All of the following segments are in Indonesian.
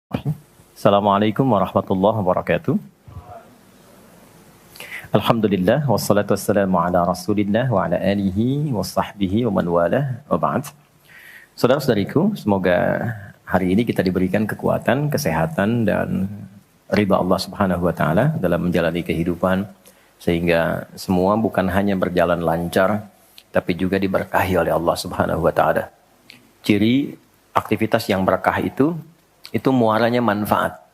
Assalamualaikum warahmatullahi wabarakatuh. Alhamdulillah wassalatu wassalamu ala Rasulillah wa ala alihi wa sahbihi wa man walah wa ba'd. Saudara-saudariku, semoga hari ini kita diberikan kekuatan, kesehatan dan ridha Allah Subhanahu wa taala dalam menjalani kehidupan sehingga semua bukan hanya berjalan lancar tapi juga diberkahi oleh Allah Subhanahu wa taala. Ciri aktivitas yang berkah itu muaranya manfaat.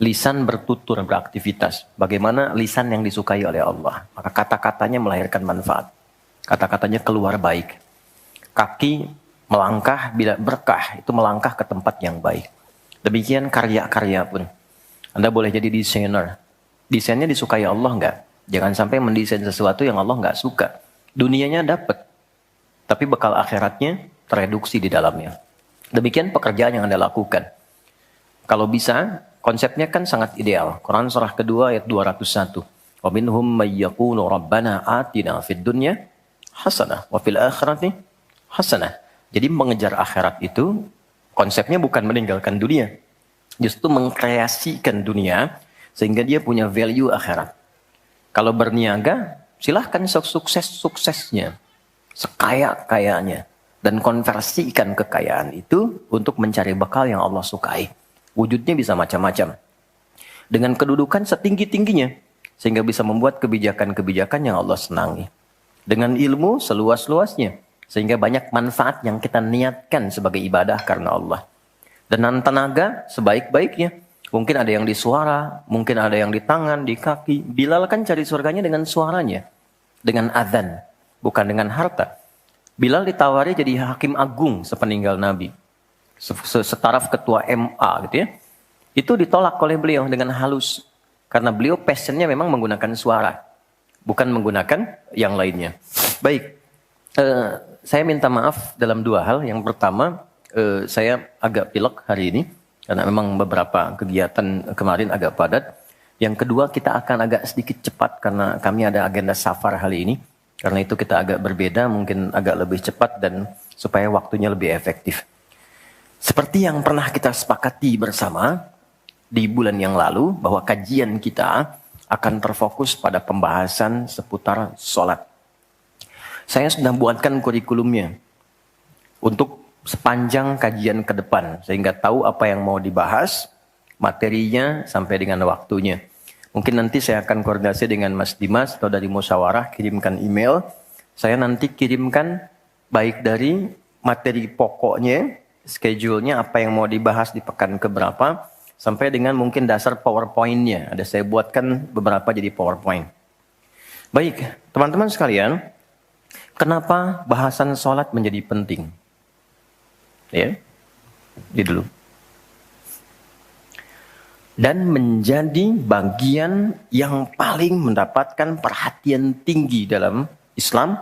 Lisan bertutur beraktivitas. Bagaimana lisan yang disukai oleh Allah. Maka kata-katanya melahirkan manfaat. Kata-katanya keluar baik. Kaki melangkah bila berkah. Itu melangkah ke tempat yang baik. Demikian karya-karya pun. Anda boleh jadi desainer. Desainnya disukai Allah enggak? Jangan sampai mendesain sesuatu yang Allah enggak suka. Dunianya dapat. Tapi bekal akhiratnya tereduksi di dalamnya. Demikian pekerjaan yang Anda lakukan. Kalau bisa, konsepnya kan sangat ideal. Quran surah kedua ayat 201. Wa minhum may yaqulu rabbana atina fid dunya hasanah wa fil akhirati hasanah. Jadi mengejar akhirat itu konsepnya bukan meninggalkan dunia. Justru mengkreasikan dunia sehingga dia punya value akhirat. Kalau berniaga, silahkan sukses-suksesnya. Sekaya-kayanya. Dan konversikan kekayaan itu untuk mencari bekal yang Allah sukai. Wujudnya bisa macam-macam. Dengan kedudukan setinggi-tingginya. Sehingga bisa membuat kebijakan-kebijakan yang Allah senangi. Dengan ilmu seluas-luasnya. Sehingga banyak manfaat yang kita niatkan sebagai ibadah karena Allah. Dengan tenaga sebaik-baiknya. Mungkin ada yang di suara, mungkin ada yang di tangan, di kaki. Bilal kan cari surganya dengan suaranya. Dengan azan, bukan dengan harta. Bilal ditawari jadi hakim agung sepeninggal Nabi. Setaraf ketua MA gitu ya. Itu ditolak oleh beliau dengan halus. Karena beliau passionnya memang menggunakan suara. Bukan menggunakan yang lainnya. Baik. Saya minta maaf dalam dua hal. Yang pertama, saya agak pilek hari ini. Karena memang beberapa kegiatan kemarin agak padat. Yang kedua, kita akan agak sedikit cepat. Karena kami ada agenda safar hari ini. Karena itu kita agak berbeda, mungkin agak lebih cepat dan supaya waktunya lebih efektif. Seperti yang pernah kita sepakati bersama di bulan yang lalu, bahwa kajian kita akan terfokus pada pembahasan seputar sholat. Saya sudah buatkan kurikulumnya untuk sepanjang kajian ke depan, sehingga tahu apa yang mau dibahas, materinya sampai dengan waktunya. Mungkin nanti saya akan koordinasi dengan Mas Dimas atau dari musyawarah, kirimkan email. Saya nanti kirimkan baik dari materi pokoknya, schedule-nya apa yang mau dibahas di pekan keberapa, sampai dengan mungkin dasar PowerPoint-nya. Ada saya buatkan beberapa jadi PowerPoint. Baik, teman-teman sekalian, kenapa bahasan sholat menjadi penting? Ya, ini dulu. Dan menjadi bagian yang paling mendapatkan perhatian tinggi dalam Islam,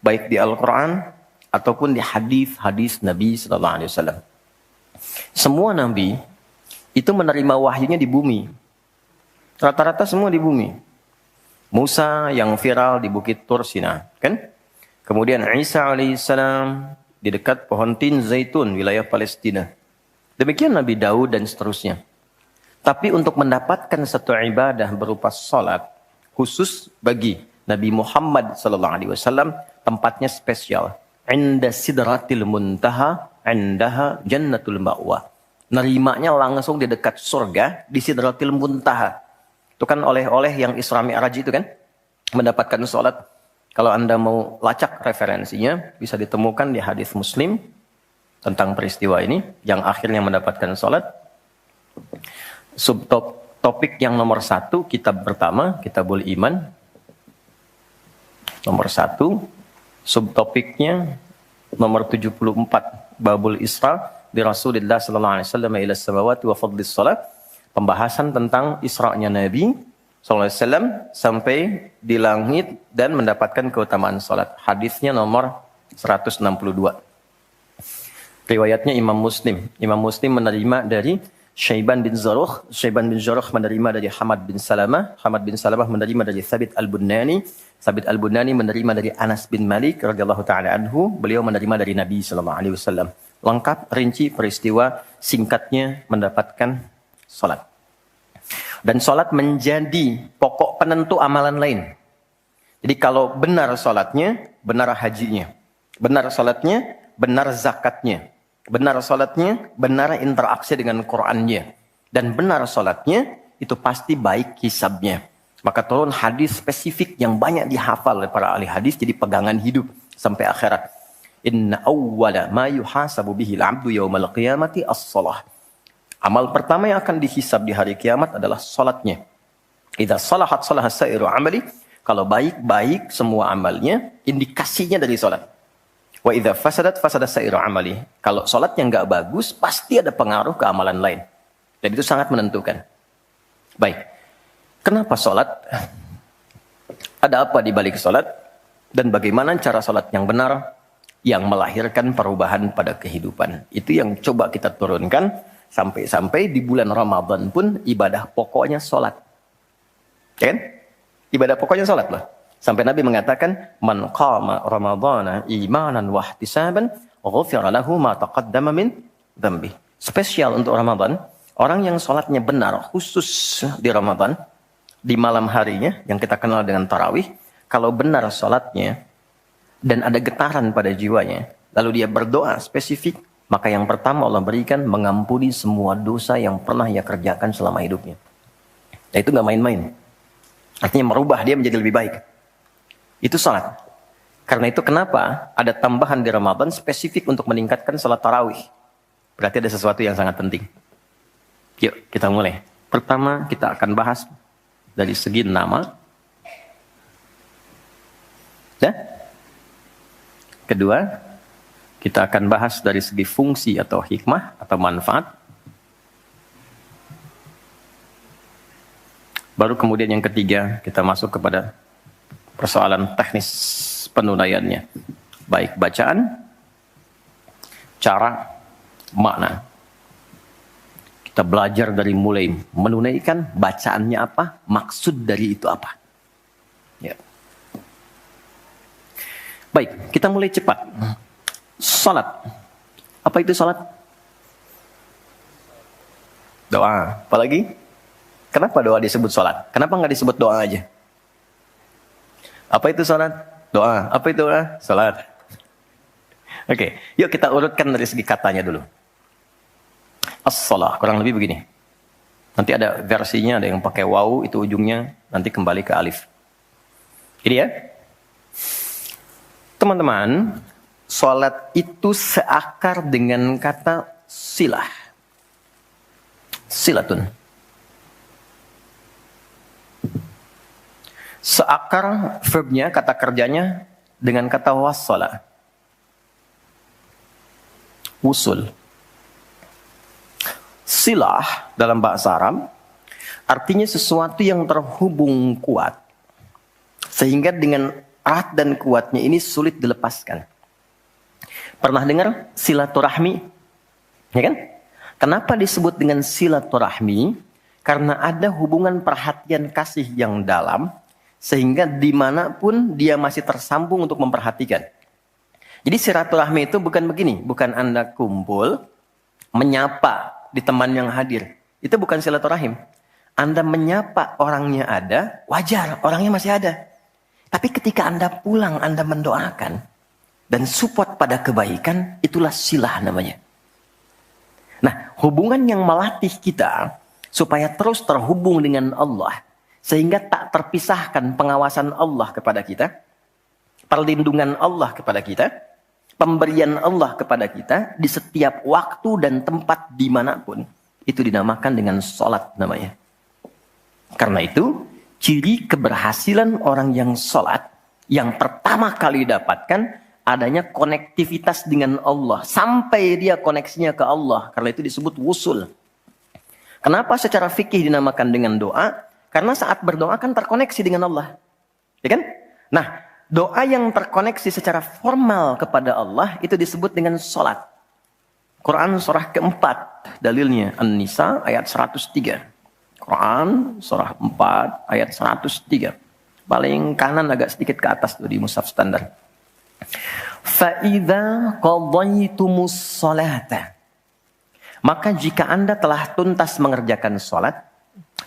baik di Al-Quran ataupun di hadis-hadis Nabi SAW. Semua Nabi itu menerima wahyunya di bumi. Rata-rata semua di bumi. Musa yang viral di Bukit Tur Sina, kan? Kemudian Isa alaihissalam di dekat pohon tin zaitun, wilayah Palestina. Demikian Nabi Daud dan seterusnya. Tapi untuk mendapatkan satu ibadah berupa salat khusus bagi Nabi Muhammad SAW, tempatnya spesial. Inda sidratil muntaha, indaha jannatul ma'wa. Nerimanya langsung di dekat surga, di sidratil muntaha. Itu kan oleh-oleh yang Isra Mi'raj itu kan, mendapatkan salat. Kalau Anda mau lacak referensinya, bisa ditemukan di hadis Muslim tentang peristiwa ini, yang akhirnya mendapatkan salat. Subtopik yang nomor 1, kitab pertama, Kitabul Iman. Nomor 1, subtopiknya nomor 74, Babul Isra di Rasulullah sallallahu alaihi wasallam ila samawati wa fadlis salat. Pembahasan tentang Isra-nya Nabi sallallahu alaihi wasallam sampai di langit dan mendapatkan keutamaan salat. Hadisnya nomor 162. Riwayatnya Imam Muslim. Imam Muslim menerima dari Syaiban bin Zarukh menerima dari Hamad bin Salamah menerima dari Thabit al-Bunani menerima dari Anas bin Malik radhiyallahu taala anhu, beliau menerima dari Nabi sallallahu alaihi wasallam. lengkap, rinci, peristiwa singkatnya mendapatkan sholat. Dan sholat menjadi pokok penentu amalan lain. Jadi kalau benar sholatnya, benar hajinya. Benar sholatnya, benar zakatnya. Benar sholatnya, benar interaksi dengan Qur'annya. Dan benar sholatnya, itu pasti baik hisabnya. Maka turun hadis spesifik yang banyak dihafal oleh para ahli hadis, jadi pegangan hidup sampai akhirat. Inna awwala ma yuhasabu bihil abdu yawmal qiyamati as-salah. Amal pertama yang akan dihisab di hari kiamat adalah salatnya. Idza salahat salaha sa'iru amali. Kalau baik-baik semua amalnya, indikasinya dari salat. Wa idza fasadat fasada sa'iru amali. Kalau salatnya enggak bagus, pasti ada pengaruh ke amalan lain. Dan itu sangat menentukan. Baik. Kenapa salat? Ada apa di balik salat? Dan bagaimana cara salat yang benar yang melahirkan perubahan pada kehidupan? Itu yang coba kita turunkan. Sampai-sampai di bulan Ramadan pun ibadah pokoknya sholat. Ya kan? Ibadah pokoknya sholat loh. Sampai Nabi mengatakan, Man qama Ramadana imanan wahtisaban, ghufira lahu ma taqaddama min dhanbi. Spesial untuk Ramadan, orang yang sholatnya benar, khusus di Ramadan, di malam harinya, yang kita kenal dengan tarawih, kalau benar sholatnya, dan ada getaran pada jiwanya, lalu dia berdoa spesifik, maka yang pertama Allah berikan mengampuni semua dosa yang pernah ia kerjakan selama hidupnya. Dan itu nggak main-main. Artinya merubah dia menjadi lebih baik. Itu salat. Karena itu kenapa ada tambahan di Ramadan spesifik untuk meningkatkan salat tarawih. Berarti ada sesuatu yang sangat penting. Yuk kita mulai. Pertama kita akan bahas dari segi nama. Ya? Kedua, kita akan bahas dari segi fungsi atau hikmah atau manfaat. Baru kemudian yang ketiga kita masuk kepada persoalan teknis penunaiannya. Baik bacaan, cara, makna. Kita belajar dari mulai menunaikan bacaannya apa, maksud dari itu apa. Ya. Baik, kita mulai cepat. Salat. Apa itu salat? Doa. Apalagi? Kenapa doa disebut salat? Kenapa nggak disebut doa aja? Apa itu salat? Doa. Apa itu doa? Salat. Oke, yuk kita urutkan dari segi katanya dulu. As-salah, kurang lebih begini. Nanti ada versinya, ada yang pakai waw, itu ujungnya nanti kembali ke alif. Ini ya. Teman-teman, salat itu seakar dengan kata silah. Silatun. Seakar verbnya, kata kerjanya dengan kata wassala. Usul. Silah dalam bahasa Arab artinya sesuatu yang terhubung kuat. Sehingga dengan erat dan kuatnya ini sulit dilepaskan. Pernah dengar silaturahmi? Ya kan? Kenapa disebut dengan silaturahmi? Karena ada hubungan perhatian kasih yang dalam, sehingga dimanapun dia masih tersambung untuk memperhatikan. Jadi silaturahmi itu bukan begini, bukan Anda kumpul, menyapa di teman yang hadir. Itu bukan silaturahim. Anda menyapa orangnya ada, wajar, orangnya masih ada. Tapi ketika Anda pulang, Anda mendoakan dan support pada kebaikan, itulah silah namanya. Nah, hubungan yang melatih kita supaya terus terhubung dengan Allah, sehingga tak terpisahkan pengawasan Allah kepada kita, perlindungan Allah kepada kita, pemberian Allah kepada kita di setiap waktu dan tempat dimanapun, itu dinamakan dengan sholat namanya. Karena itu, ciri keberhasilan orang yang sholat, yang pertama kali dapatkan adanya konektivitas dengan Allah. Sampai dia koneksinya ke Allah. Karena itu disebut wusul. Kenapa secara fikih dinamakan dengan doa? Karena saat berdoa kan terkoneksi dengan Allah. Ya kan? Nah, doa yang terkoneksi secara formal kepada Allah itu disebut dengan sholat. Quran surah keempat. Dalilnya An-Nisa ayat 103. Quran surah 4 ayat 103. Paling kanan agak sedikit ke atas tuh di mushaf standar. Fa'idza qadaytumus salata. Maka jika Anda telah tuntas mengerjakan salat,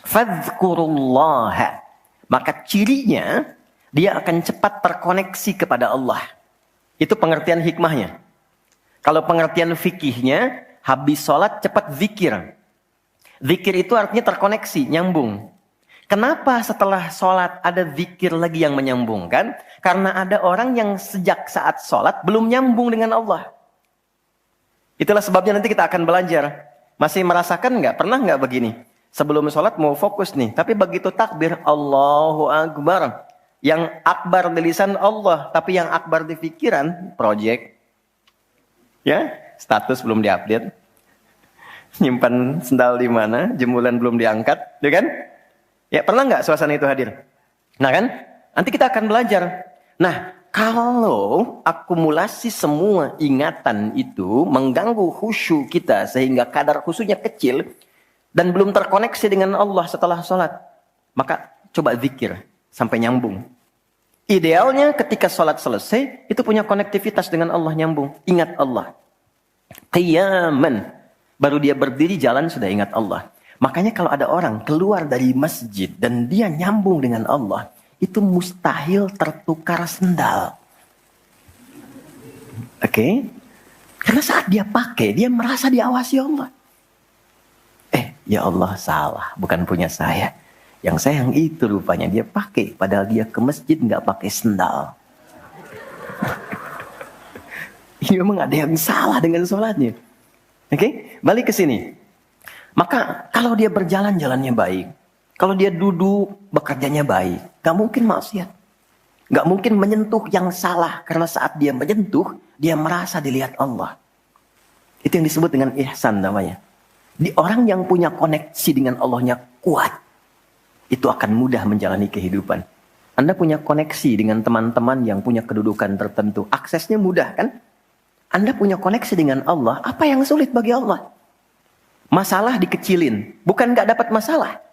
fadhkurullaha. Maka cirinya dia akan cepat terkoneksi kepada Allah. Itu pengertian hikmahnya. Kalau pengertian fikihnya, habis salat cepat zikir. Zikir itu artinya terkoneksi, nyambung. Kenapa setelah sholat ada zikir lagi yang menyambungkan? Karena ada orang yang sejak saat sholat belum nyambung dengan Allah. Itulah sebabnya nanti kita akan belajar. Masih merasakan nggak? Pernah nggak begini? Sebelum sholat mau fokus nih. Tapi begitu takbir, Allahu Akbar. Yang akbar di lisan Allah. Tapi yang akbar di pikiran, project. Ya, status belum diupdate. Nyimpan sendal di mana? Jemuran belum diangkat. Ya kan? Ya, pernah nggak suasana itu hadir? Nah kan, nanti kita akan belajar. Nah, kalau akumulasi semua ingatan itu mengganggu khusyuk kita sehingga kadar khusyuknya kecil dan belum terkoneksi dengan Allah setelah sholat, maka coba zikir sampai nyambung. Idealnya ketika sholat selesai, itu punya konektivitas dengan Allah nyambung. Ingat Allah. Qiyaman. Baru dia berdiri jalan sudah ingat Allah. Makanya kalau ada orang keluar dari masjid dan dia nyambung dengan Allah, itu mustahil tertukar sendal. Oke? Karena saat dia pakai, dia merasa diawasi Allah. Ya Allah salah, bukan punya saya. Yang saya yang itu rupanya dia pakai, padahal dia ke masjid nggak pakai sendal. Ini memang ada yang salah dengan sholatnya. Oke? Balik ke sini. Maka kalau dia berjalan jalannya baik, kalau dia duduk bekerjanya baik, gak mungkin maksiat, gak mungkin menyentuh yang salah karena saat dia menyentuh dia merasa dilihat Allah. Itu yang disebut dengan ihsan namanya. Di orang yang punya koneksi dengan Allahnya kuat, itu akan mudah menjalani kehidupan. Anda punya koneksi dengan teman-teman yang punya kedudukan tertentu, aksesnya mudah kan? Anda punya koneksi dengan Allah, apa yang sulit bagi Allah? Masalah dikecilin, bukan gak dapat masalah.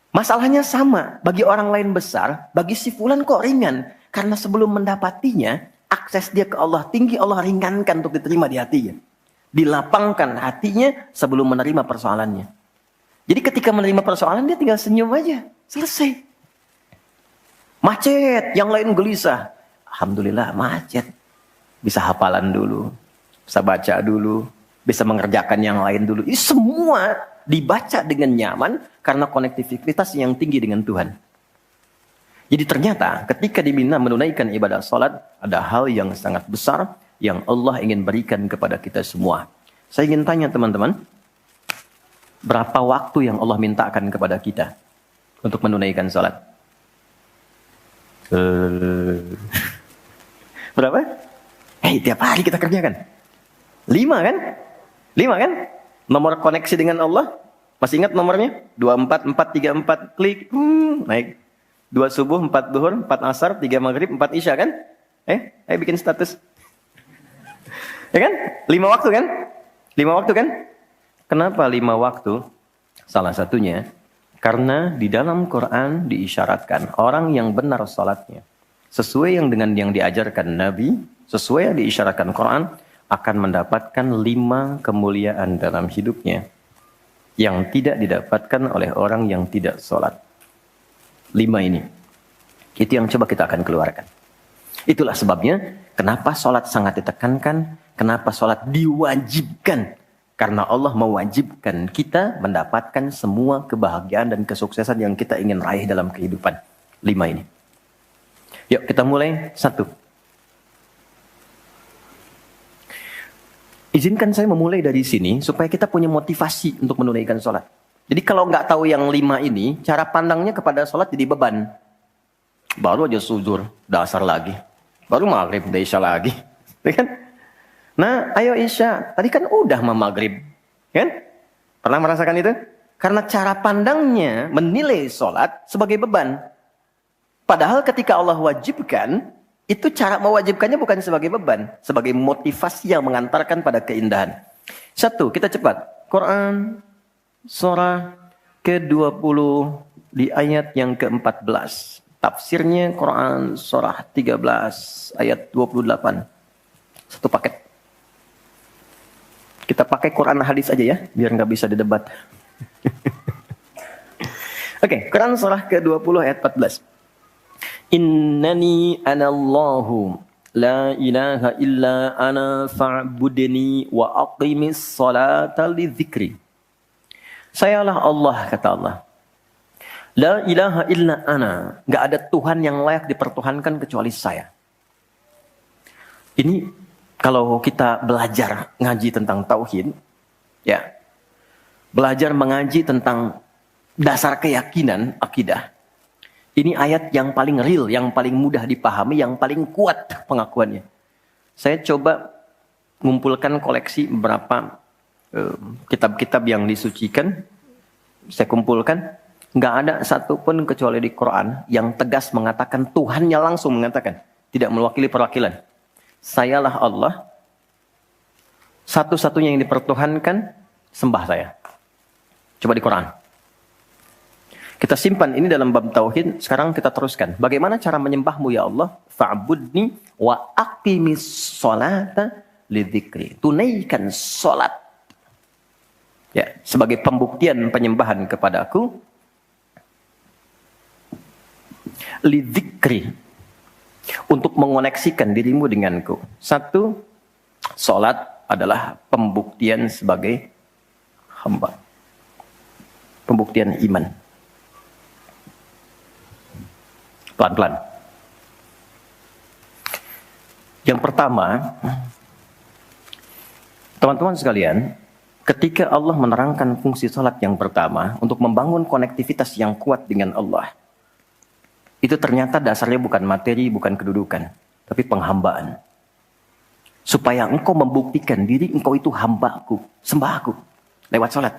Masalahnya sama, bagi orang lain besar, bagi si fulan kok ringan. Karena sebelum mendapatinya, akses dia ke Allah tinggi, Allah ringankan untuk diterima di hatinya. Dilapangkan hatinya sebelum menerima persoalannya. Jadi ketika menerima persoalan, dia tinggal senyum aja, selesai. Macet, yang lain gelisah. Alhamdulillah macet. Bisa hafalan dulu, bisa baca dulu, bisa mengerjakan yang lain dulu. Ini semua dibaca dengan nyaman karena konektivitas yang tinggi dengan Tuhan. Jadi ternyata ketika diminta menunaikan ibadah salat, ada hal yang sangat besar yang Allah ingin berikan kepada kita semua. Saya ingin tanya teman-teman, berapa waktu yang Allah mintakan kepada kita untuk menunaikan salat? Berapa? Tiap hari kita kerjakan. 5 kan? 5 kan? Nomor koneksi dengan Allah. Masih ingat nomornya? 24434 klik. Naik. 2 subuh, 4 duhur, 4 asar, 3 maghrib, 4 isya kan? Ayo bikin status. Ya kan? 5 waktu kan? 5 waktu kan? Kenapa 5 waktu? Salah satunya, karena di dalam Quran diisyaratkan orang yang benar salatnya, sesuai yang dengan yang diajarkan Nabi, sesuai yang diisyaratkan Quran, akan mendapatkan 5 kemuliaan dalam hidupnya yang tidak didapatkan oleh orang yang tidak sholat. 5 ini. Itu yang coba kita akan keluarkan. Itulah sebabnya kenapa sholat sangat ditekankan, kenapa sholat diwajibkan. Karena Allah mewajibkan kita mendapatkan semua kebahagiaan dan kesuksesan yang kita ingin raih dalam kehidupan. 5 ini. Yuk kita mulai. 1. Izinkan saya memulai dari sini supaya kita punya motivasi untuk menunaikan sholat. Jadi kalau nggak tahu yang 5 ini, cara pandangnya kepada sholat jadi beban. Baru aja sujud, dasar lagi. Baru maghrib, udah isya lagi. Kan? Nah, ayo isya. Tadi kan udah maghrib. Kan? Pernah merasakan itu? Karena cara pandangnya menilai sholat sebagai beban. Padahal ketika Allah wajibkan, itu cara mewajibkannya bukan sebagai beban, sebagai motivasi yang mengantarkan pada keindahan. 1, kita cepat. Quran surah ke-20 di ayat yang ke-14. Tafsirnya Quran surah 13 ayat 28. Satu paket. Kita pakai Quran hadis aja ya, biar nggak bisa didebat. Oke, Quran surah ke-20 ayat 14. Innani anallahu la ilaha illa ana fa'budni wa aqimis salata li dzikri. Sayalah Allah, kata Allah. La ilaha illa ana. Gak ada Tuhan yang layak dipertuhankan kecuali saya. Ini kalau kita belajar ngaji tentang tauhid, ya, belajar mengaji tentang dasar keyakinan, akidah. Ini ayat yang paling real, yang paling mudah dipahami, yang paling kuat pengakuannya. Saya coba mengumpulkan koleksi beberapa kitab-kitab yang disucikan. Saya kumpulkan. Nggak ada satupun kecuali di Quran yang tegas mengatakan, Tuhannya langsung mengatakan. Tidak mewakili perwakilan. Sayalah Allah. Satu-satunya yang dipertuhankan, sembah saya. Coba di Quran. Kita simpan ini dalam bab tauhid. Sekarang kita teruskan. Bagaimana cara menyembahmu ya Allah? Fa'budni wa aqimis sholata lidzikri. Tunaikan sholat. Ya, sebagai pembuktian penyembahan kepadaku. Lidzikri. Untuk mengoneksikan dirimu denganku. Satu, sholat adalah pembuktian sebagai hamba. Pembuktian iman. Pelan-pelan. Yang pertama, teman-teman sekalian, ketika Allah menerangkan fungsi salat yang pertama untuk membangun konektivitas yang kuat dengan Allah, itu ternyata dasarnya bukan materi, bukan kedudukan, tapi penghambaan. Supaya engkau membuktikan diri engkau itu hambaku, sembahku, lewat salat.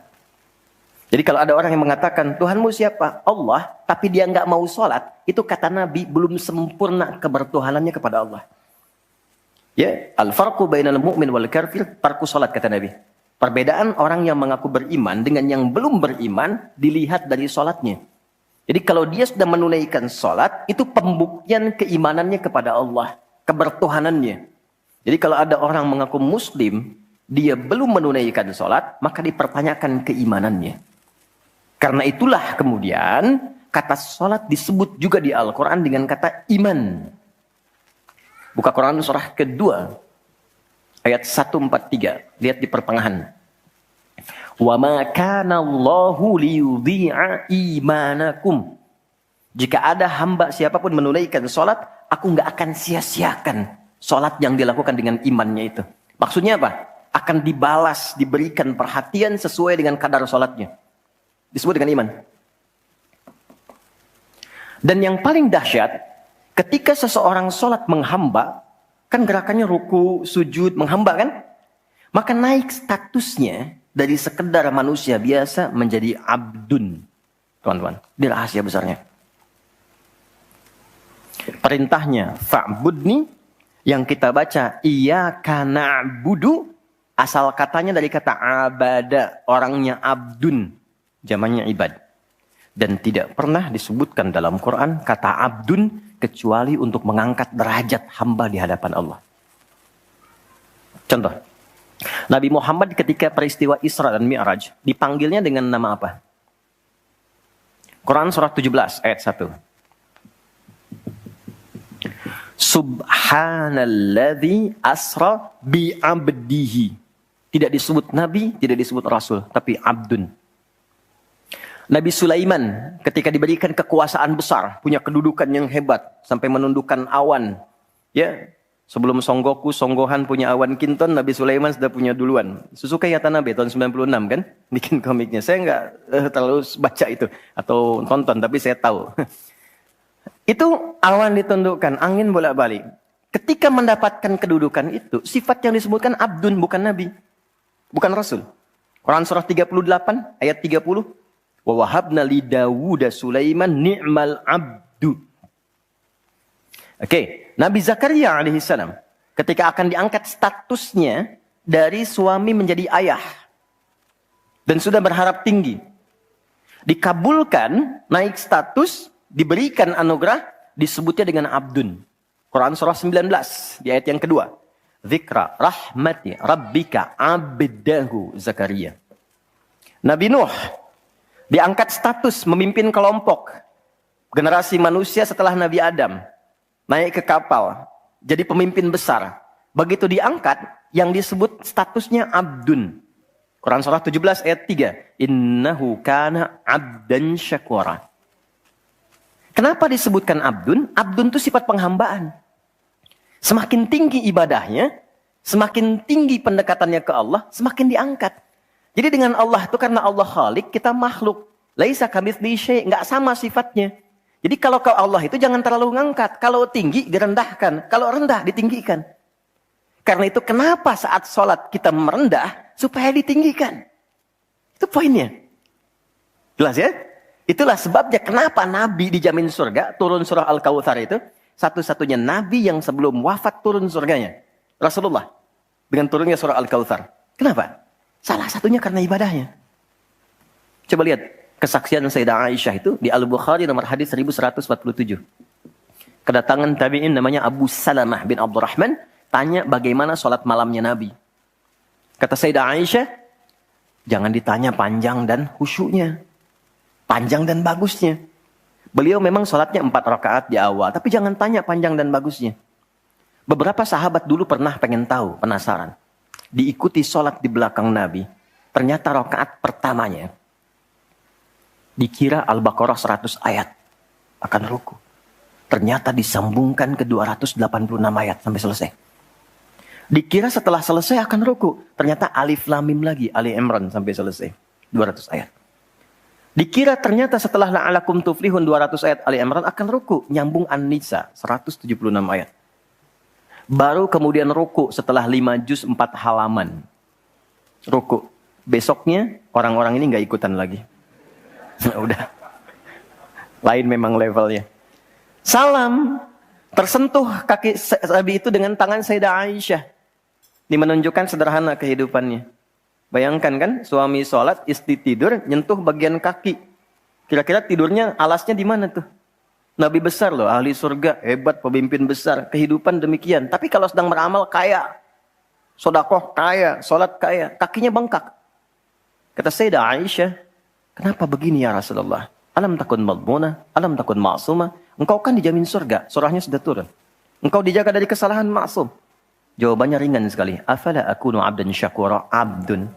Jadi kalau ada orang yang mengatakan, Tuhanmu siapa? Allah, tapi dia nggak mau sholat, itu kata Nabi, belum sempurna kebertuhanannya kepada Allah. Ya, al-farqu bainal mu'min wal kafir, tarku sholat, kata Nabi. Perbedaan orang yang mengaku beriman dengan yang belum beriman, dilihat dari sholatnya. Jadi kalau dia sudah menunaikan sholat, itu pembuktian keimanannya kepada Allah, kebertuhanannya. Jadi kalau ada orang mengaku muslim, dia belum menunaikan sholat, maka dipertanyakan keimanannya. Karena itulah kemudian kata sholat disebut juga di Al-Quran dengan kata iman. Buka Quran surah kedua ayat 143. Lihat di pertengahan. Wa ma kana Allahu liyudhi'a imanakum. Jika ada hamba siapapun menunaikan sholat, aku nggak akan sia-siakan sholat yang dilakukan dengan imannya itu. Maksudnya apa? Akan dibalas, diberikan perhatian sesuai dengan kadar sholatnya. Disebut dengan iman. Dan yang paling dahsyat, ketika seseorang sholat menghamba, kan gerakannya ruku, sujud, menghamba kan? Maka naik statusnya dari sekedar manusia biasa menjadi abdun. Teman-teman, ini rahasia besarnya. Perintahnya, fa'budni, yang kita baca, iyyaka na'budu, asal katanya dari kata abada, orangnya abdun. Jamannya ibad. Dan tidak pernah disebutkan dalam Quran kata abdun kecuali untuk mengangkat derajat hamba di hadapan Allah. Contoh. Nabi Muhammad ketika peristiwa Isra dan Mi'raj dipanggilnya dengan nama apa? Quran surah 17 ayat 1. Subhanalladzi asra bi'abdihi. Tidak disebut nabi, tidak disebut rasul, tapi abdun. Nabi Sulaiman ketika diberikan kekuasaan besar, punya kedudukan yang hebat sampai menundukkan awan. Ya, sebelum Songgohan punya awan kinton, Nabi Sulaiman sudah punya duluan. Suzuki Yatanabe tahun 96 kan, bikin komiknya. Saya nggak terlalu baca itu atau tonton, tapi saya tahu. Itu awan ditundukkan, angin bolak-balik. Ketika mendapatkan kedudukan itu, sifat yang disebutkan abdun, bukan nabi, bukan rasul. Quran surah 38 ayat 30. Wa wahabna li Dawuda Sulaiman ni'mal abdu. Oke, Nabi Zakaria alaihissalam ketika akan diangkat statusnya dari suami menjadi ayah dan sudah berharap tinggi, dikabulkan, naik status, diberikan anugerah, disebutnya dengan abdun. Quran surah 19 di ayat yang kedua. dzikra rahmati rabbika abdahu Zakaria. Nabi Nuh diangkat status memimpin kelompok generasi manusia setelah Nabi Adam. Naik ke kapal, jadi pemimpin besar. Begitu diangkat, yang disebut statusnya abdun. Quran surah 17 ayat 3. Innahu kana abdan syakura. Kenapa disebutkan abdun? Abdun itu sifat penghambaan. Semakin tinggi ibadahnya, semakin tinggi pendekatannya ke Allah, semakin diangkat. Jadi dengan Allah itu karena Allah Khalik, kita makhluk. Laisa kamitslihi syai', enggak sama sifatnya. Jadi kalau ke Allah itu jangan terlalu ngangkat. Kalau tinggi direndahkan, kalau rendah ditinggikan. Karena itu kenapa saat sholat kita merendah supaya ditinggikan. Itu poinnya. Jelas ya? Itulah sebabnya kenapa Nabi dijamin surga, turun surah Al-Kautsar itu satu-satunya Nabi yang sebelum wafat turun surganya. Rasulullah dengan turunnya surah Al-Kautsar. Kenapa? Salah satunya karena ibadahnya. Coba lihat kesaksian Sayyidah Aisyah itu di Al-Bukhari nomor hadis 1147. Kedatangan tabi'in namanya Abu Salamah bin Abdurrahman tanya bagaimana sholat malamnya Nabi. Kata Sayyidah Aisyah, jangan ditanya panjang dan khusyuknya. Panjang dan bagusnya. Beliau memang sholatnya 4 rakaat di awal, tapi jangan tanya panjang dan bagusnya. Beberapa sahabat dulu pernah pengen tahu, penasaran. Diikuti sholat di belakang Nabi. Ternyata rakaat pertamanya dikira Al-Baqarah 100 ayat akan ruku. Ternyata disambungkan ke 286 ayat sampai selesai. Dikira setelah selesai akan ruku. Ternyata Alif Lam Mim lagi, Ali Imran sampai selesai. 200 ayat. Dikira ternyata setelah La'alakum Tuflihun 200 ayat Ali Imran akan ruku. Nyambung An-Nisa 176 ayat. Baru kemudian ruku setelah 5 juz 4 halaman. Ruku. Besoknya orang-orang ini nggak ikutan lagi. Udah. Lain memang levelnya. Salam. Tersentuh kaki Nabi itu dengan tangan Sayyidah Aisyah. Ini menunjukkan sederhana kehidupannya. Bayangkan kan, suami sholat, istri tidur, nyentuh bagian kaki. Kira-kira tidurnya, alasnya di mana tuh? Nabi besar loh, ahli surga, hebat, pemimpin besar. Kehidupan demikian. Tapi kalau sedang beramal, kaya. Sodakoh, kaya. Sholat, kaya. Kakinya bengkak. Kata Sayyidah Aisyah, kenapa begini ya Rasulullah? Alam takun madmuna, alam takun ma'sumah. Engkau kan dijamin surga, surahnya sudah turun. Engkau dijaga dari kesalahan maksum. Jawabannya ringan sekali. Afala akunu abdan syakura, abdun.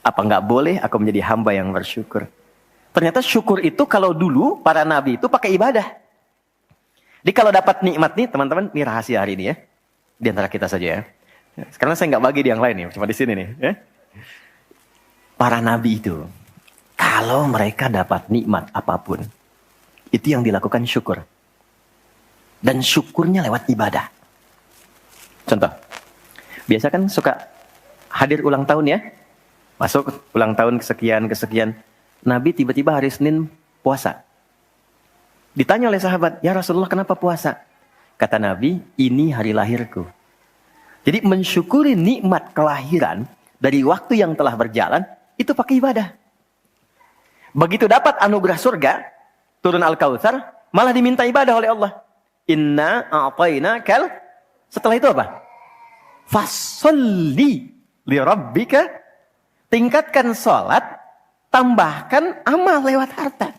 Apa enggak boleh aku menjadi hamba yang bersyukur? Ternyata syukur itu kalau dulu para nabi itu pakai ibadah. Jadi kalau dapat nikmat nih teman-teman, ini rahasia hari ini ya. Di antara kita saja ya. Karena saya enggak bagi di yang lain nih, cuma di sini nih. Ya. Para nabi itu, kalau mereka dapat nikmat apapun, itu yang dilakukan syukur. Dan syukurnya lewat ibadah. Contoh, biasa kan suka hadir ulang tahun ya. Masuk ulang tahun kesekian. Nabi tiba-tiba hari Senin puasa. Ditanya oleh sahabat, ya Rasulullah kenapa puasa? Kata Nabi, ini hari lahirku. Jadi mensyukuri nikmat kelahiran dari waktu yang telah berjalan, itu pakai ibadah. Begitu dapat anugerah surga, turun Al-Kautsar, malah diminta ibadah oleh Allah. Inna a'tainakal. Setelah itu apa? Fasholli li rabbika. Tingkatkan sholat, tambahkan amal lewat harta.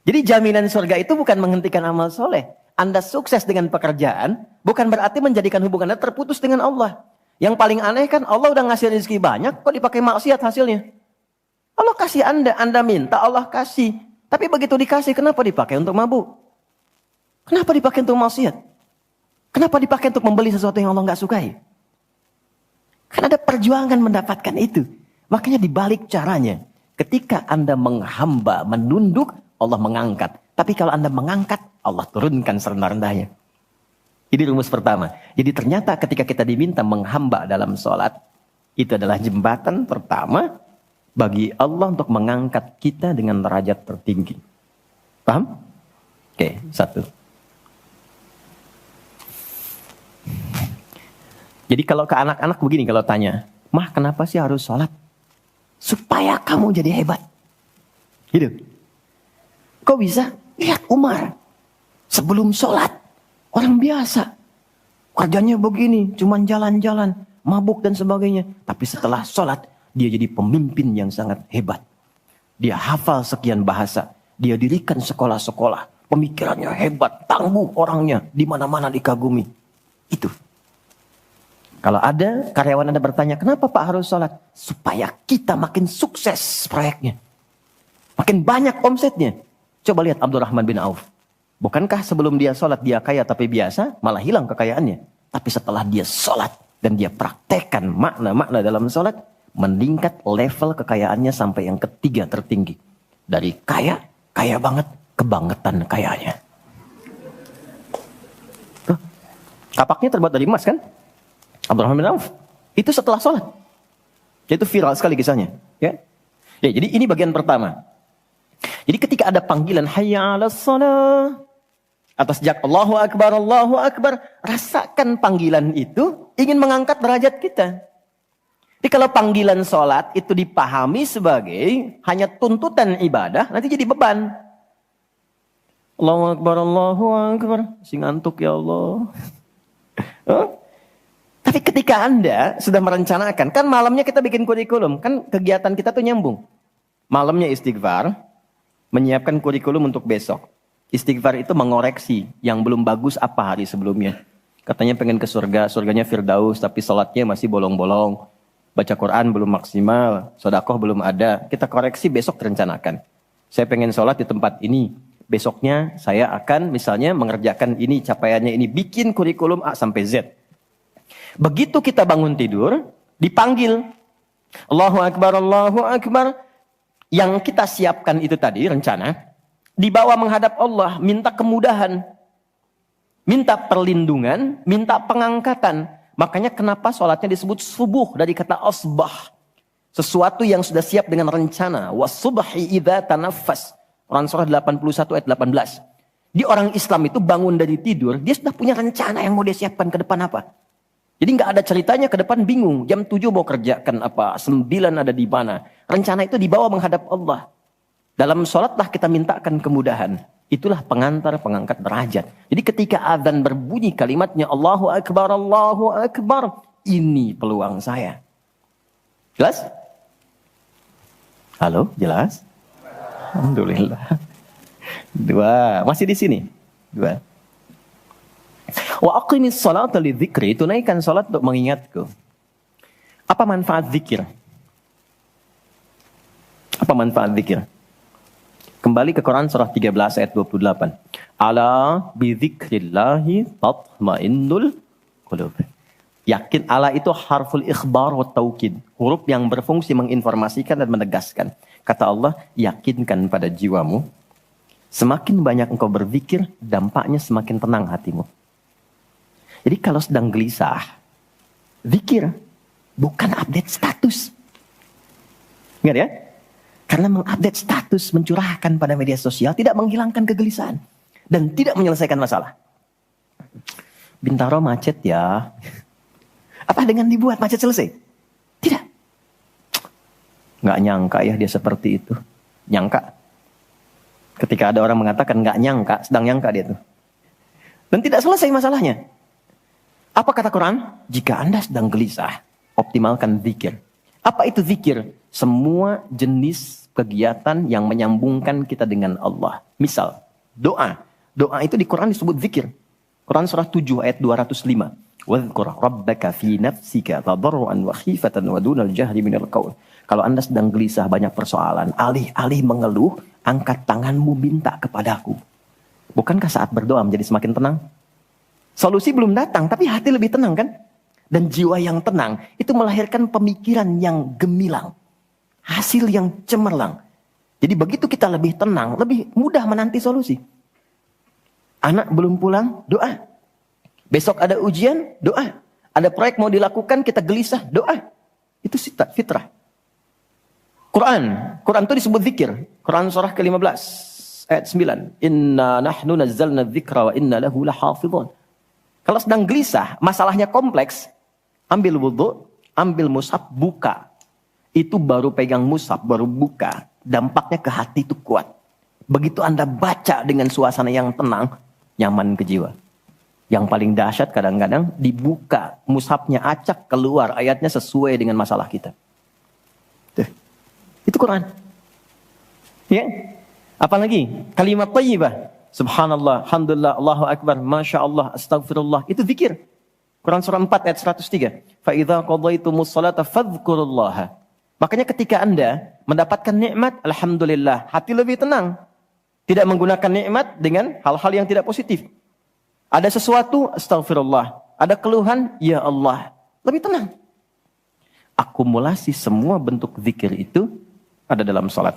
Jadi jaminan surga itu bukan menghentikan amal soleh. Anda sukses dengan pekerjaan, bukan berarti menjadikan hubungan Anda terputus dengan Allah. Yang paling aneh kan Allah udah ngasih rezeki banyak, kok dipakai maksiat hasilnya? Allah kasih Anda minta, Allah kasih. Tapi begitu dikasih, kenapa dipakai untuk mabuk? Kenapa dipakai untuk maksiat? Kenapa dipakai untuk membeli sesuatu yang Allah nggak sukai? Kan ada perjuangan mendapatkan itu. Makanya dibalik caranya. Ketika Anda menghamba, menunduk, Allah mengangkat. Tapi kalau Anda mengangkat, Allah turunkan serendah-rendahnya. Ini rumus pertama. Jadi ternyata ketika kita diminta menghamba dalam sholat, itu adalah jembatan pertama bagi Allah untuk mengangkat kita dengan derajat tertinggi. Paham? Oke, satu. Jadi kalau ke anak-anak begini kalau tanya, Mah kenapa sih harus sholat? Supaya kamu jadi hebat. Gitu. Kok bisa? Lihat Umar. Sebelum sholat. Orang biasa. kerjanya begini, cuman jalan-jalan, mabuk dan sebagainya. Tapi setelah sholat, dia jadi pemimpin yang sangat hebat. Dia hafal sekian bahasa. Dia dirikan sekolah-sekolah. Pemikirannya hebat, tangguh orangnya. Di mana-mana dikagumi. Itu. Kalau ada karyawan Anda bertanya, kenapa Pak harus sholat? Supaya kita makin sukses proyeknya. Makin banyak omsetnya. Coba lihat Abdurrahman bin Auf. Bukankah sebelum dia sholat dia kaya tapi biasa, malah hilang kekayaannya. Tapi setelah dia sholat dan dia praktekkan makna-makna dalam sholat, meningkat level kekayaannya sampai yang ketiga tertinggi. Dari kaya banget, kebangetan kayanya. Kapaknya terbuat dari emas kan? Abdurrahman bin Auf. Itu setelah sholat. Itu viral sekali kisahnya. Ya, jadi ini bagian pertama. Jadi ketika ada panggilan hayya 'alas shalah, atas jak Allahu Akbar, rasakan panggilan itu ingin mengangkat derajat kita. Jadi kalau panggilan sholat itu dipahami sebagai hanya tuntutan ibadah, nanti jadi beban. Allahu Akbar, masih ngantuk ya Allah. Tapi ketika Anda sudah merencanakan, kan malamnya kita bikin kurikulum, kan kegiatan kita tuh nyambung. Malamnya istighfar, menyiapkan kurikulum untuk besok. Istighfar itu mengoreksi yang belum bagus apa hari sebelumnya. Katanya pengen ke surga, surganya Firdaus, tapi sholatnya masih bolong-bolong. Baca Quran belum maksimal, sedekah belum ada. Kita koreksi besok direncanakan. Saya pengen sholat di tempat ini. Besoknya saya akan misalnya mengerjakan ini, capaiannya ini. Bikin kurikulum A sampai Z. Begitu kita bangun tidur, dipanggil. Allahu Akbar. Yang kita siapkan itu tadi, rencana. Dibawa menghadap Allah, minta kemudahan. Minta perlindungan, minta pengangkatan. Makanya kenapa sholatnya disebut subuh dari kata asbah. Sesuatu yang sudah siap dengan rencana. Wasubhi idza tanaffas. Quran surah 81 ayat 18. Di orang Islam itu bangun dari tidur, dia sudah punya rencana yang mau dia siapkan ke depan apa. Jadi nggak ada ceritanya ke depan bingung. Jam 7 mau kerjakan apa, 9 ada di mana. Rencana itu dibawa menghadap Allah. Dalam sholatlah kita mintakan kemudahan. Itulah pengantar pengangkat derajat. Jadi ketika azan berbunyi kalimatnya Allahu Akbar. Ini peluang saya. Jelas? Halo, jelas? Alhamdulillah. 2, masih di sini. 2. Wa aqimis sholata lidzikri, tunaikan salat untuk mengingatku. Apa manfaat zikir? Apa manfaat zikir? Kembali ke Quran surah 13 ayat 28. Ala bidzikrillahi tatmainnul qulub. Yakin, ala itu harful ikhbar wa taukid. Huruf yang berfungsi menginformasikan dan menegaskan. Kata Allah, yakinkan pada jiwamu. Semakin banyak engkau berzikir, dampaknya semakin tenang hatimu. Jadi kalau sedang gelisah, zikir, bukan update status. Ingat ya? Karena mengupdate status, mencurahkan pada media sosial, tidak menghilangkan kegelisahan. Dan tidak menyelesaikan masalah. Bintaro macet ya. Apa dengan dibuat macet selesai? Tidak. Nggak nyangka ya dia seperti itu. Nyangka. Ketika ada orang mengatakan nggak nyangka, sedang nyangka dia tuh. Dan tidak selesai masalahnya. Apa kata Quran? Jika Anda sedang gelisah, optimalkan zikir. Apa itu zikir? Semua jenis kegiatan yang menyambungkan kita dengan Allah. Misal, doa. Doa itu di Quran disebut zikir. Quran surah 7 ayat 205. Wadhkur rabbaka fi nafsika tadarruan wa khifatan wa dunal jahri minal qaul. Kalau Anda sedang gelisah banyak persoalan, alih-alih mengeluh, angkat tanganmu minta kepadaku. Bukankah saat berdoa menjadi semakin tenang? Solusi belum datang, tapi hati lebih tenang kan? Dan jiwa yang tenang itu melahirkan pemikiran yang gemilang. Hasil yang cemerlang. Jadi begitu kita lebih tenang, lebih mudah menanti solusi. Anak belum pulang, doa. Besok ada ujian, doa. Ada proyek mau dilakukan, kita gelisah, doa. Itu fitrah. Quran itu disebut zikir. Quran surah ke-15 ayat 9. Inna nahnu nazzalna dzikra wa inna lahu lahafidhun. Kalau sedang gelisah, masalahnya kompleks, ambil wudu, ambil mushaf, buka. Itu baru pegang mushaf, baru buka. Dampaknya ke hati itu kuat. Begitu Anda baca dengan suasana yang tenang, nyaman ke jiwa. Yang paling dahsyat kadang-kadang dibuka, mushafnya acak keluar ayatnya sesuai dengan masalah kita. Tuh. Itu Quran. Ya. Apalagi kalimat thayyibah. Subhanallah, alhamdulillah, Allahu akbar, masya Allah, astagfirullah. Itu zikir. Quran surah 4 ayat 103. Fa idza qadaytumus salata fadhkurullaha. Makanya ketika Anda mendapatkan nikmat, alhamdulillah, hati lebih tenang. Tidak menggunakan nikmat dengan hal-hal yang tidak positif. Ada sesuatu, astagfirullah. Ada keluhan, ya Allah. Lebih tenang. Akumulasi semua bentuk zikir itu ada dalam salat.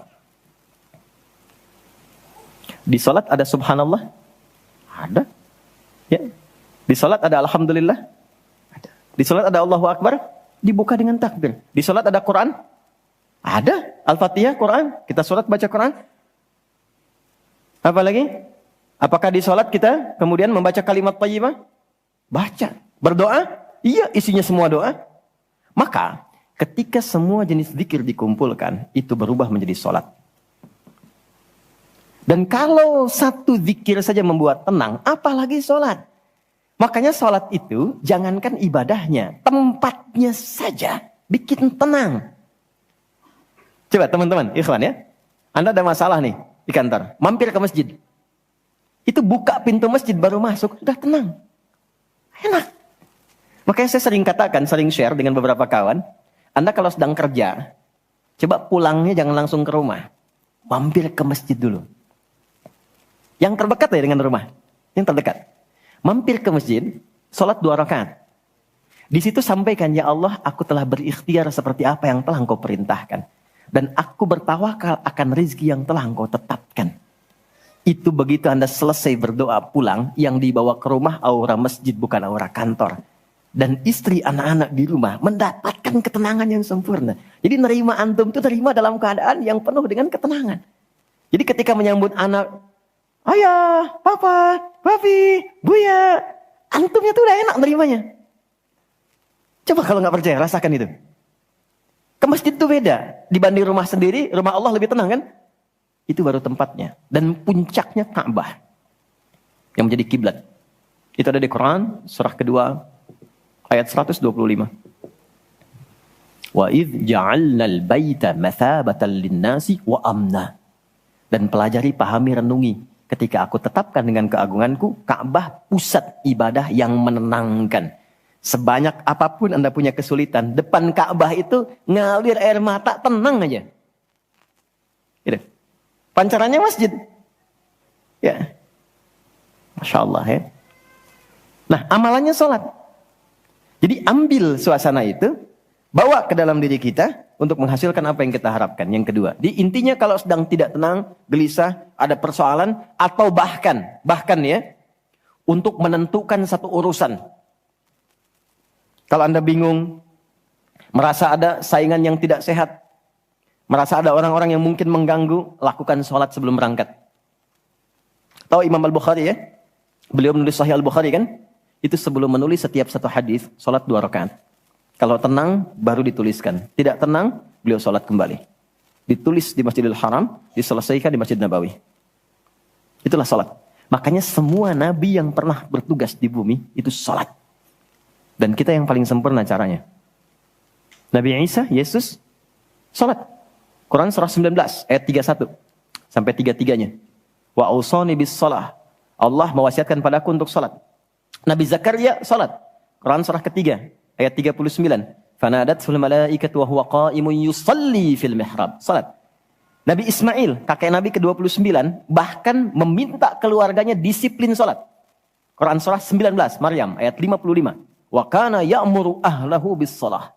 Di salat ada subhanallah? Ada. Ya. Di salat ada alhamdulillah? Ada. Di salat ada Allahu Akbar? Dibuka dengan takbir. Di salat ada Quran? Ada. Al-Fatihah, Quran. Kita salat baca Quran. Apa lagi? Apakah di salat kita kemudian membaca kalimat thayyibah? Baca. Berdoa? Iya, isinya semua doa. Maka ketika semua jenis zikir dikumpulkan, itu berubah menjadi salat. Dan kalau satu zikir saja membuat tenang, apalagi salat. Makanya salat itu jangankan ibadahnya, tempatnya saja bikin tenang. Coba teman-teman, ikhwan ya. Anda ada masalah nih di kantor, mampir ke masjid. Itu buka pintu masjid baru masuk, udah tenang. Enak. Makanya saya sering katakan, sering share dengan beberapa kawan, Anda kalau sedang kerja, coba pulangnya jangan langsung ke rumah. Mampir ke masjid dulu. Yang terdekat ya dengan rumah. Yang terdekat. Mampir ke masjid, sholat 2 rakaat. Di situ sampaikan, ya Allah, aku telah berikhtiar seperti apa yang telah Engkau perintahkan. Dan aku bertawakal akan rezeki yang telah Engkau tetapkan. Itu begitu Anda selesai berdoa pulang, yang dibawa ke rumah aura masjid bukan aura kantor. Dan istri anak-anak di rumah mendapatkan ketenangan yang sempurna. Jadi nerima antum itu nerima dalam keadaan yang penuh dengan ketenangan. Jadi ketika menyambut anak, ayah, papa, papi, buya, antumnya tuh udah enak nerimanya. Coba kalau nggak percaya, rasakan itu. Ke masjid tuh beda. Dibanding rumah sendiri, rumah Allah lebih tenang kan? Itu baru tempatnya. Dan puncaknya Ka'bah. Yang menjadi kiblat. Itu ada di Quran, surah kedua, ayat 125. Wa idh ja'alnal baita mathabatan linnasi wa amna. Dan pelajari, pahami, renungi. Ketika aku tetapkan dengan keagunganku, Ka'bah pusat ibadah yang menenangkan. Sebanyak apapun Anda punya kesulitan, depan Ka'bah itu ngalir air mata, tenang aja. Gitu. Pancarannya masjid. Ya. Masya Allah ya. Nah, amalannya sholat. Jadi ambil suasana itu, bawa ke dalam diri kita untuk menghasilkan apa yang kita harapkan. Yang kedua, di intinya kalau sedang tidak tenang, gelisah, ada persoalan, atau bahkan ya, untuk menentukan satu urusan. Kalau Anda bingung, merasa ada saingan yang tidak sehat, merasa ada orang-orang yang mungkin mengganggu, lakukan sholat sebelum berangkat. Tahu Imam Al-Bukhari ya? Beliau menulis Sahih Al-Bukhari kan? Itu sebelum menulis setiap satu hadis, sholat 2 rakaat. Kalau tenang, baru dituliskan. Tidak tenang, beliau sholat kembali. Ditulis di Masjidil Haram, diselesaikan di Masjid Nabawi. Itulah sholat. Makanya semua nabi yang pernah bertugas di bumi, itu sholat. Dan kita yang paling sempurna caranya. Nabi Isa, Yesus, sholat. Quran surah 19, ayat 31. Sampai 33-nya. Wa ausani bis sholah. Allah mewasiatkan padaku untuk sholat. Nabi Zakaria, sholat. Quran surah ketiga, ayat 39. Fanadatul malaikatu wa huwa qa'imun yusalli fil mihrab. Salat. Nabi Ismail, kakek Nabi ke-29, bahkan meminta keluarganya disiplin salat. Quran surah 19, Maryam ayat 55. Wa kana ya'muru ahlahu bis shalah.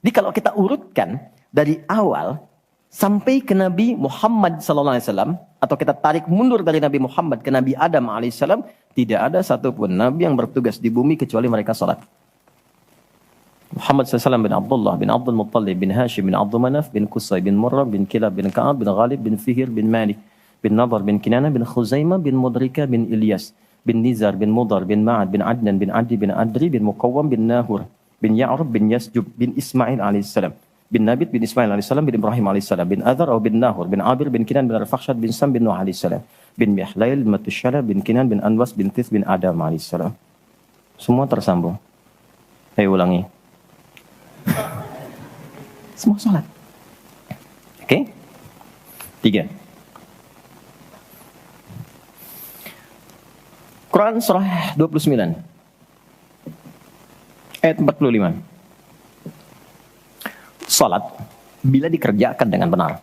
Jadi kalau kita urutkan dari awal sampai ke Nabi Muhammad sallallahu alaihi wasallam, atau kita tarik mundur dari Nabi Muhammad ke Nabi Adam alaihissalam, tidak ada satupun nabi yang bertugas di bumi kecuali mereka salat. Muhammad SAW bin Abdullah bin Abdul Muttalib bin Hashim bin Abdul Manaf bin Qusay bin Murrah bin Kilab bin Ka'ab bin Ghalib bin Fihir bin Malik bin Nadar bin Kinana bin Khuzaimah bin Mudrika bin Ilyas bin Nizar bin Mudar bin Ma'ad bin Adnan bin Adi bin Adri bin Muqawwam bin Nahur bin Ya'rub bin Yasjub bin Ismail alaihissalam bin Nabit bin Ismail alaihissalam bin Ibrahim alaihissalam bin Adhar bin Nahur bin Abir bin Kinan bin Arfakhshad bin Sam bin Nuh alaihissalam bin Mihlail bin Matusyala bin Kinan bin Anwas bin Tith bin Adam alaihissalam. Semua tersambung. Ayo ulangi. Semua sholat. Oke? 3. Quran surah 29 ayat 45. Salat bila dikerjakan dengan benar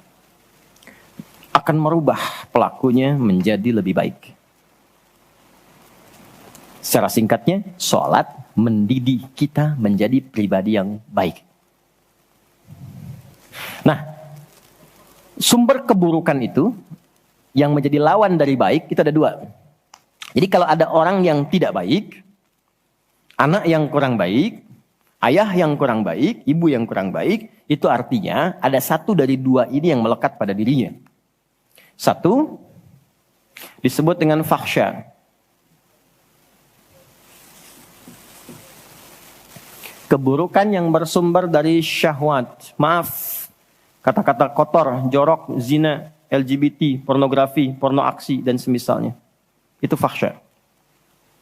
akan merubah pelakunya menjadi lebih baik. Secara singkatnya, salat mendidik kita menjadi pribadi yang baik. Nah, sumber keburukan itu yang menjadi lawan dari baik itu ada 2. Jadi kalau ada orang yang tidak baik, anak yang kurang baik, ayah yang kurang baik, ibu yang kurang baik, itu artinya ada satu dari 2 ini yang melekat pada dirinya. 1 disebut dengan fahsya. Keburukan yang bersumber dari syahwat. Maaf, kata-kata kotor, jorok, zina, LGBT, pornografi, porno aksi, dan semisalnya. Itu fahsya.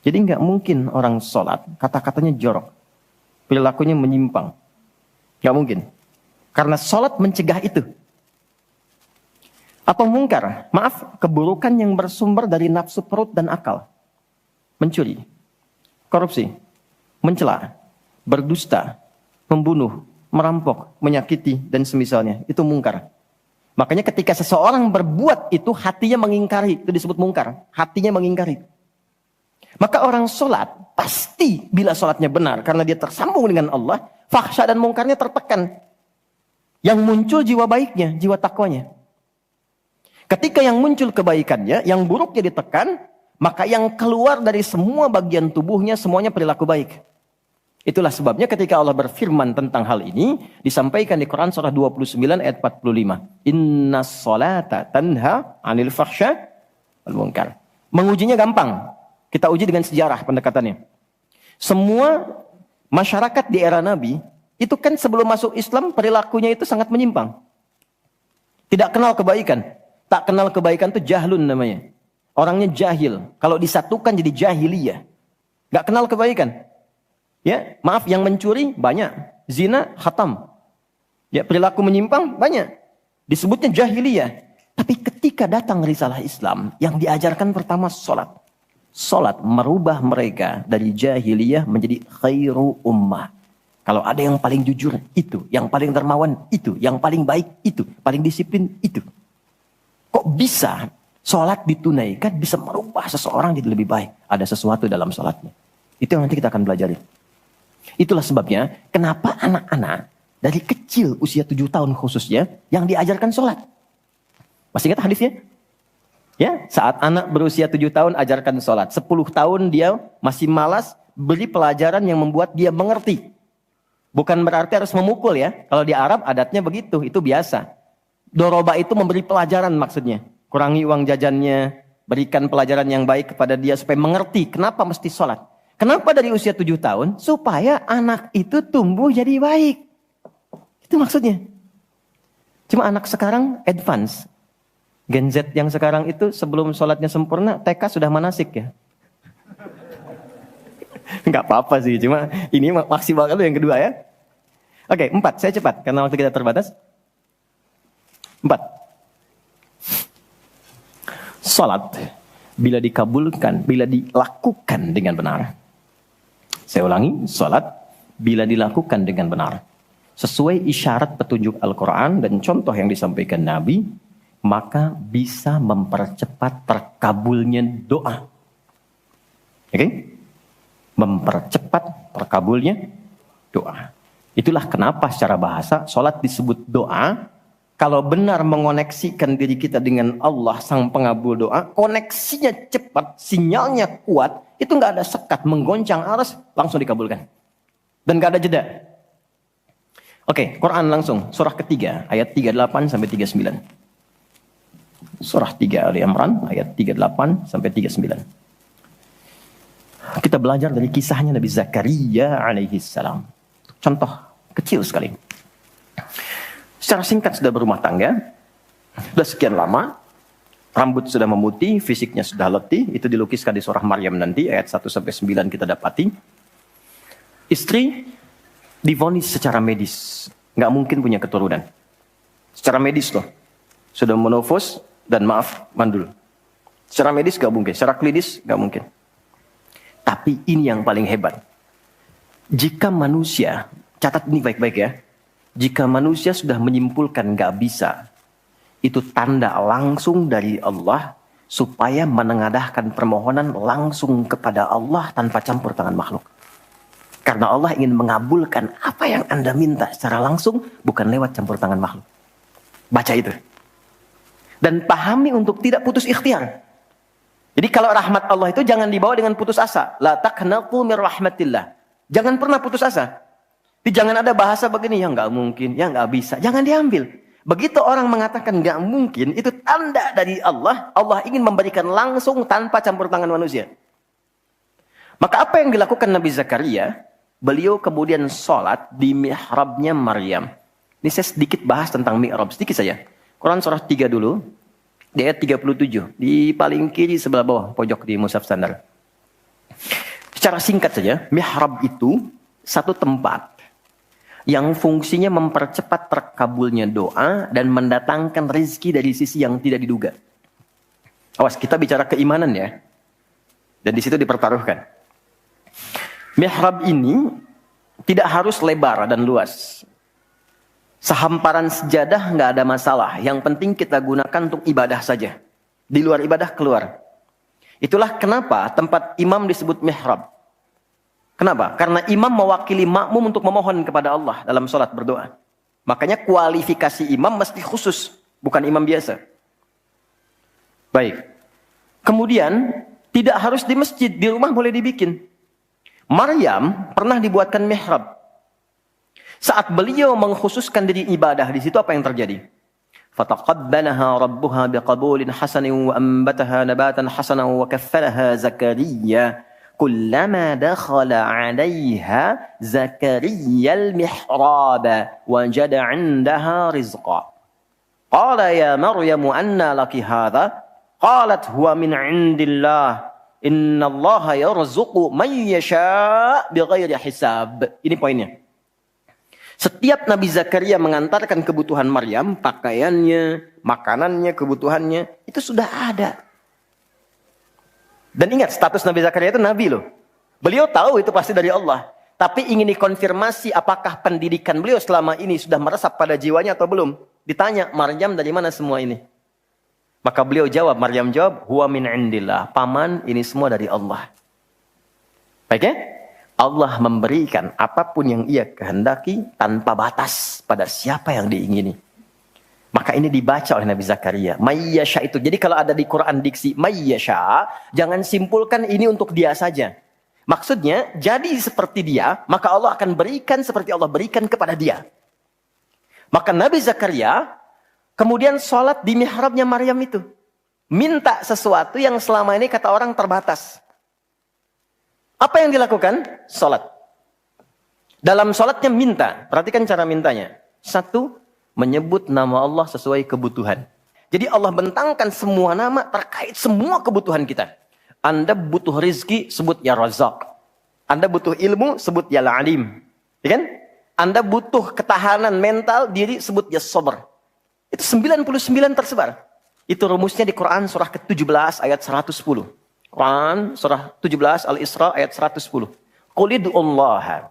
Jadi nggak mungkin orang sholat, kata-katanya jorok. Perilakunya menyimpang. Nggak mungkin. Karena sholat mencegah itu. Atau mungkar, maaf, keburukan yang bersumber dari nafsu perut dan akal. Mencuri, korupsi, mencela, berdusta, membunuh, merampok, menyakiti, dan semisalnya. Itu mungkar. Makanya ketika seseorang berbuat itu, hatinya mengingkari. Itu disebut mungkar. Hatinya mengingkari. Maka orang sholat, pasti bila sholatnya benar, karena dia tersambung dengan Allah, fahsya dan mungkarnya tertekan. Yang muncul jiwa baiknya, jiwa takwanya. Ketika yang muncul kebaikannya, yang buruknya ditekan, maka yang keluar dari semua bagian tubuhnya, semuanya perilaku baik. Itulah sebabnya ketika Allah berfirman tentang hal ini, disampaikan di Quran surah 29 ayat 45. Inna sholata tanha anil fahsya wal munkar. Mengujinya gampang. Kita uji dengan sejarah pendekatannya. Semua masyarakat di era Nabi, itu kan sebelum masuk Islam, perilakunya itu sangat menyimpang. Tidak kenal kebaikan. Tak kenal kebaikan itu jahlun namanya. Orangnya jahil. Kalau disatukan jadi jahiliyah. Gak kenal kebaikan. Ya, maaf, yang mencuri banyak, zina khatam. Ya, perilaku menyimpang banyak. Disebutnya jahiliyah. Tapi ketika datang risalah Islam, yang diajarkan pertama salat. Salat merubah mereka dari jahiliyah menjadi khairu ummah. Kalau ada yang paling jujur itu, yang paling dermawan itu, yang paling baik itu, paling disiplin itu. Kok bisa salat ditunaikan bisa merubah seseorang jadi lebih baik? Ada sesuatu dalam salatnya. Itu yang nanti kita akan pelajari. Itulah sebabnya kenapa anak-anak dari kecil usia 7 tahun khususnya yang diajarkan sholat. Masih ingat hadisnya? Ya, saat anak berusia 7 tahun ajarkan sholat. 10 tahun dia masih malas, beri pelajaran yang membuat dia mengerti. Bukan berarti harus memukul ya. Kalau di Arab adatnya begitu, itu biasa. Doroba itu memberi pelajaran maksudnya. Kurangi uang jajannya, berikan pelajaran yang baik kepada dia supaya mengerti kenapa mesti sholat. Kenapa dari usia 7 tahun? Supaya anak itu tumbuh jadi baik. Itu maksudnya. Cuma anak sekarang advance. Gen Z yang sekarang itu sebelum sholatnya sempurna, TK sudah manasik ya. Enggak apa-apa sih, cuma ini maksimal kalau yang kedua ya. Oke, 4, saya cepat karena waktu kita terbatas. 4. Sholat bila dikabulkan, bila dilakukan dengan benar. Saya ulangi, sholat bila dilakukan dengan benar. Sesuai isyarat petunjuk Al-Quran dan contoh yang disampaikan Nabi, maka bisa mempercepat terkabulnya doa. Oke? Mempercepat terkabulnya doa. Itulah kenapa secara bahasa sholat disebut doa. Kalau benar mengoneksikan diri kita dengan Allah sang pengabul doa, koneksinya cepat, sinyalnya kuat, itu nggak ada sekat, menggoncang aras, langsung dikabulkan. Dan nggak ada jeda. Oke, Quran langsung, surah ketiga, ayat 38 sampai 39. Surah 3 Ali Imran, ayat 38 sampai 39. Kita belajar dari kisahnya Nabi Zakaria alaihi salam. Contoh kecil sekali. Secara singkat sudah berumah tangga, sudah sekian lama, rambut sudah memutih, fisiknya sudah letih, itu dilukiskan di surah Maryam nanti, ayat 1-9 kita dapati. Istri divonis secara medis, nggak mungkin punya keturunan. Secara medis loh, sudah menopause dan maaf, mandul. Secara medis nggak mungkin, secara klinis nggak mungkin. Tapi ini yang paling hebat. Jika manusia, catat ini baik-baik ya. Jika manusia sudah menyimpulkan nggak bisa, itu tanda langsung dari Allah supaya menengadahkan permohonan langsung kepada Allah tanpa campur tangan makhluk. Karena Allah ingin mengabulkan apa yang Anda minta secara langsung, bukan lewat campur tangan makhluk. Baca itu. Dan pahami untuk tidak putus ikhtiar. Jadi kalau rahmat Allah itu jangan dibawa dengan putus asa. La taqnatu mir rahmatillah. Jangan pernah putus asa. Jadi jangan ada bahasa begini, ya nggak mungkin, ya nggak bisa. Jangan diambil. Begitu orang mengatakan nggak mungkin, itu tanda dari Allah. Allah ingin memberikan langsung tanpa campur tangan manusia. Maka apa yang dilakukan Nabi Zakaria? Beliau kemudian sholat di mihrabnya Maryam. Ini saya sedikit bahas tentang mihrab, sedikit saja. Quran surah 3 dulu. Di ayat 37, di paling kiri sebelah bawah, pojok di mushaf standar. Secara singkat saja, mihrab itu satu tempat yang fungsinya mempercepat terkabulnya doa dan mendatangkan rezeki dari sisi yang tidak diduga. Awas, kita bicara keimanan ya. Dan di situ dipertaruhkan. Mihrab ini tidak harus lebar dan luas. Sehamparan sejadah nggak ada masalah. Yang penting kita gunakan untuk ibadah saja. Di luar ibadah keluar. Itulah kenapa tempat imam disebut mihrab. Kenapa? Karena imam mewakili makmum untuk memohon kepada Allah dalam sholat berdoa. Makanya kualifikasi imam mesti khusus. Bukan imam biasa. Baik. Kemudian tidak harus di masjid. Di rumah boleh dibikin. Maryam pernah dibuatkan mihrab. Saat beliau mengkhususkan diri ibadah, di situ apa yang terjadi? Fataqabbalaha rabbuha biqabulin hasanin wa ambataha nabatan hasanan wa kaffalaha Zakaria. Kullama dakhala 'alayha Zakaria al-mihrab wajada 'indaha rizqa. Qala ya Maryam anna laki hadha? Qalat huwa min 'indillah. Innallaha yarzuqu man yasha' bighairi hisab. Ini poinnya. Setiap Nabi Zakaria mengantarkan kebutuhan Maryam, pakaiannya, makanannya, kebutuhannya, itu sudah ada. Dan ingat, status Nabi Zakaria itu Nabi loh. Beliau tahu itu pasti dari Allah. Tapi ingin dikonfirmasi apakah pendidikan beliau selama ini sudah meresap pada jiwanya atau belum. Ditanya, Maryam dari mana semua ini? Maka beliau jawab, Maryam jawab, huwa min indillah. Paman, ini semua dari Allah. Baik ya? Allah memberikan apapun yang ia kehendaki tanpa batas pada siapa yang diingini. Maka ini dibaca oleh Nabi Zakaria. Mayyasha itu. Jadi kalau ada di Quran diksi mayyasha, jangan simpulkan ini untuk dia saja. Maksudnya, jadi seperti dia, maka Allah akan berikan seperti Allah berikan kepada dia. Maka Nabi Zakaria kemudian sholat di mihrabnya Maryam itu. Minta sesuatu yang selama ini kata orang terbatas. Apa yang dilakukan? Sholat. Dalam sholatnya minta. Perhatikan cara mintanya. Satu, menyebut nama Allah sesuai kebutuhan. Jadi Allah bentangkan semua nama terkait semua kebutuhan kita. Anda butuh rizki, sebut ya Razak. Anda butuh ilmu, sebut ya Alim. Ya kan? Anda butuh ketahanan mental diri, sebut ya Sabar. Itu 99 tersebar. Itu rumusnya di Quran surah ke-17 ayat 110. Quran surah 17 Al-Isra ayat 110. Qul id'ullaha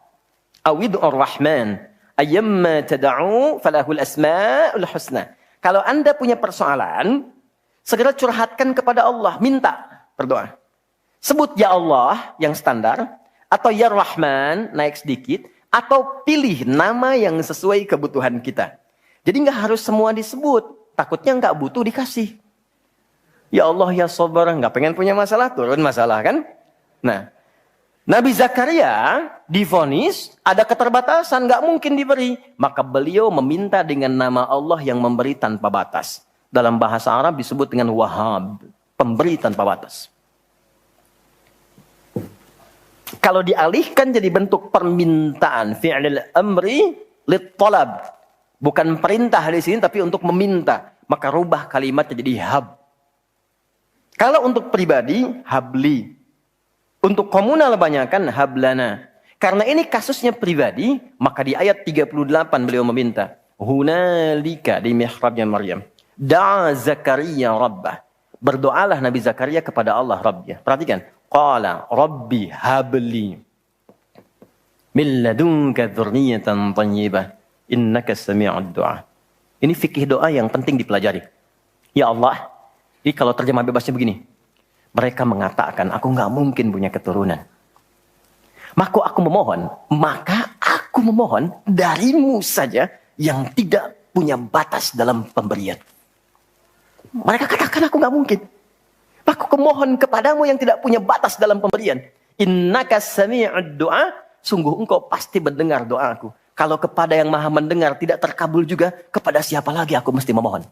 aw id'ur rahman ayyamma tad'u falahul asmaul husna. Kalau Anda punya persoalan, segera curhatkan kepada Allah, minta, berdoa. Sebut ya Allah yang standar atau ya Rahman naik sedikit atau pilih nama yang sesuai kebutuhan kita. Jadi enggak harus semua disebut, takutnya enggak butuh dikasih. Ya Allah ya Sabar, nggak pengen punya masalah, turun masalah kan? Nah, Nabi Zakaria divonis ada keterbatasan, nggak mungkin diberi. Maka beliau meminta dengan nama Allah yang memberi tanpa batas. Dalam bahasa Arab disebut dengan Wahhab, pemberi tanpa batas. Kalau dialihkan jadi bentuk permintaan, fi'lil amri lit talab. Bukan perintah di sini tapi untuk meminta. Maka rubah kalimatnya jadi hab. Kalau untuk pribadi, habli. Untuk komunal banyakan, hablana. Karena ini kasusnya pribadi, maka di ayat 38 beliau meminta, hunalika di mihrabnya Maryam, da'a Zakaria rabbah. Berdoalah Nabi Zakaria kepada Allah Rabbnya. Perhatikan, qala rabbi habli min ladunka dzurriyyatan thayyibah innaka sami'ud du'a. Ini fikih doa yang penting dipelajari. Ya Allah, ini kalau terjemah bebasnya begini. Mereka mengatakan, aku nggak mungkin punya keturunan. Maka aku memohon darimu saja yang tidak punya batas dalam pemberian. Mereka katakan aku nggak mungkin. Aku memohon kepadamu yang tidak punya batas dalam pemberian. Innaka sami'ud du'a, sungguh engkau pasti mendengar doaku. Kalau kepada yang maha mendengar tidak terkabul juga, kepada siapa lagi aku mesti memohon?